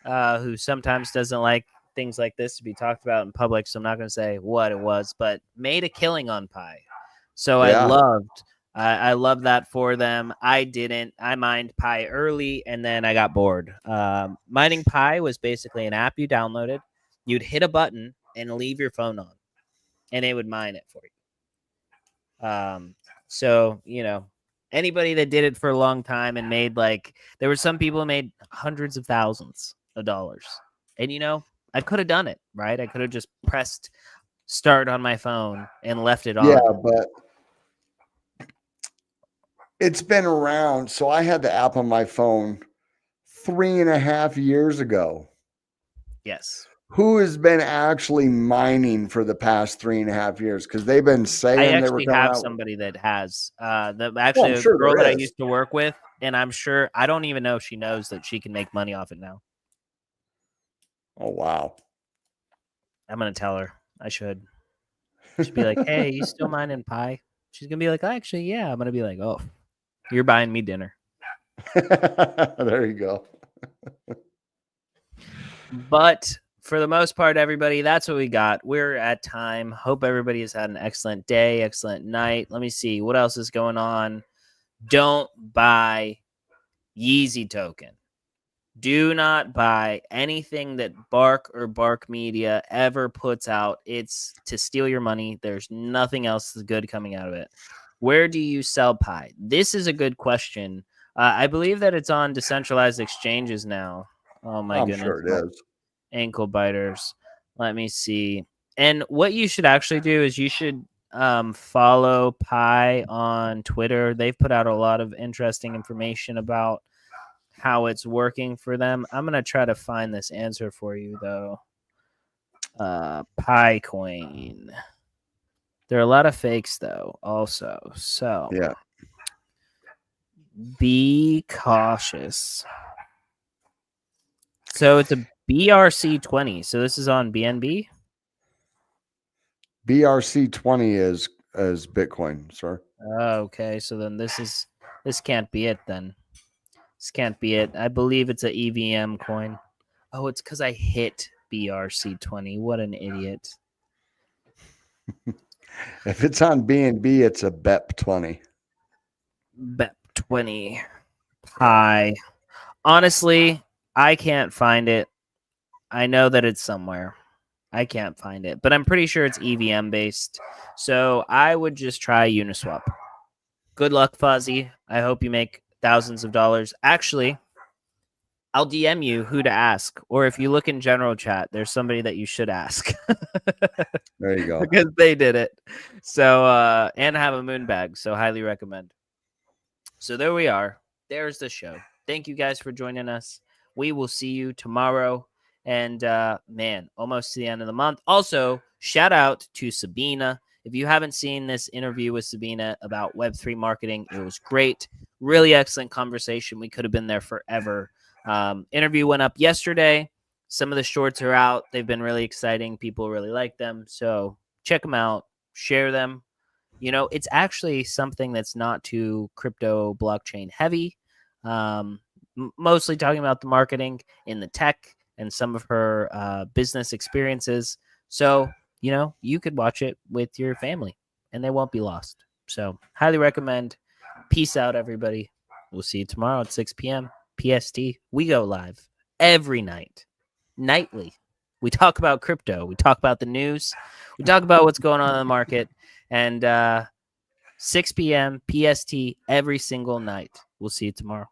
who sometimes doesn't like things like this to be talked about in public. So I'm not going to say what it was, but made a killing on Pi. So yeah. I love that for them. I didn't. I mined Pi early and then I got bored. Mining Pi was basically an app you downloaded. You'd hit a button and leave your phone on, and it would mine it for you. So, you know, anybody that did it for a long time and made there were some people who made hundreds of thousands of dollars. And, you know, I could have done it, right? I could have just pressed start on my phone and left it on. Yeah, but it's been around. So I had the app on my phone 3.5 years ago. Yes. Who has been actually mining for the past 3.5 years? Because they've been saying they were I coming have out. somebody that has a sure girl there that I is. used to work with, and I'm sure I don't even know if she knows that she can make money off it now. Oh wow. I'm gonna tell her. I should. She'd be like, "Hey, you still mining Pi?" She's gonna be like, "Actually, yeah." I'm gonna be like, "Oh, you're buying me dinner." There you go. But for the most part, everybody, that's what we got. We're at time. Hope everybody has had an excellent day, excellent night. Let me see what else is going on. Don't buy Yeezy token. Do not buy anything that Bark or Bark Media ever puts out. It's to steal your money. There's nothing else good coming out of it. Where do you sell Pi? This is a good question. I believe that it's on decentralized exchanges now. Oh my goodness. Sure it is. Ankle biters. Let me see. And what you should actually do is you should follow Pi on Twitter. They've put out a lot of interesting information about how it's working for them. I'm going to try to find this answer for you, though. Pi coin. There are a lot of fakes, though, also. So yeah, be cautious. So it's a BRC20. So this is on BNB. BRC20 is Bitcoin, sir. Okay, so then this can't be it then. This can't be it. I believe it's a EVM coin. Oh, it's because I hit BRC20. What an idiot. If it's on BNB, it's a BEP20. BEP20 Pi. Honestly, I can't find it. I know that it's somewhere. I can't find it, but I'm pretty sure it's EVM based. So I would just try Uniswap. Good luck, Fuzzy. I hope you make thousands of dollars. Actually, I'll DM you who to ask. Or if you look in general chat, there's somebody that you should ask. There you go. Because they did it. So, and have a moon bag. So highly recommend. So there we are. There's the show. Thank you guys for joining us. We will see you tomorrow. And man, almost to the end of the month. Also, shout out to Sabina. If you haven't seen this interview with Sabina about Web3 marketing, it was great. Really excellent conversation. We could have been there forever. Interview went up yesterday. Some of the shorts are out. They've been really exciting. People really like them. So check them out. Share them. You know, it's actually something that's not too crypto blockchain heavy. Mostly talking about the marketing in the tech and some of her business experiences. So, you know, you could watch it with your family and they won't be lost. So highly recommend. Peace out, everybody. We'll see you tomorrow at 6 p.m. PST. We go live every night, nightly. We talk about crypto. We talk about the news. We talk about what's going on in the market. And 6 p.m. PST every single night. We'll see you tomorrow.